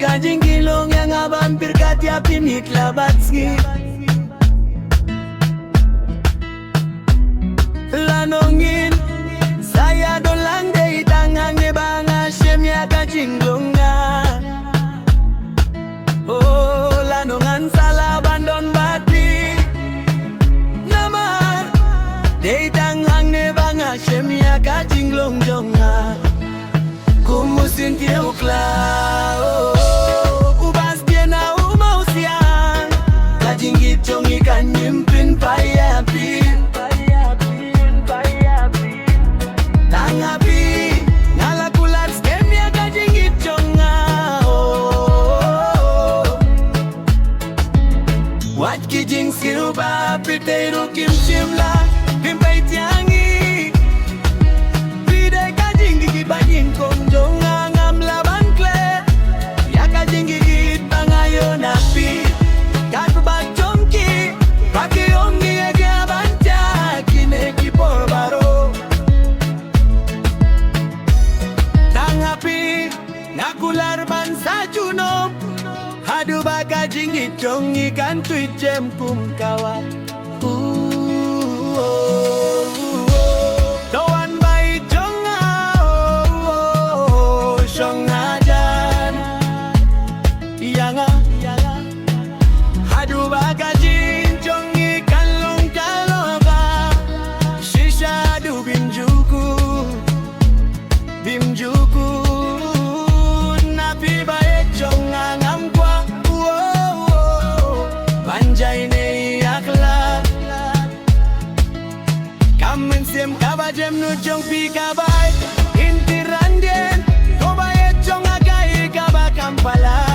Kajingilong yang abampir katiapin iklabatski lanongin saya dolang de itangang ne banga shemya kajinglong nga oh lanongan sala bandon bati namar de itangang ne banga shemya kajinglong jonga kumusin tiyo klao ubas biena umausian kajingit jongi kanyimpin payapin tangapi ngalakulat skemya kajingit jonga wat kijing siruba pitero kimchimla pimpay tiangi pide kajingi kibajing konjonga ngam laban kle ya kajingi git bangayo napi katubak chomki paki ongi ege abanja kine kipor baro tangapi nakular bansa junom hadu baka jingit jongi kan tuit jem kum kawat doan bai jonga shongajan yanga hadu baka jin jongi kalong kaloga shisha du bimjuku napi bae jonga ngamkwa banjai ne akla kamen sem kabajem nu jong pi kabai intiranden kobae jonga gai kabakampala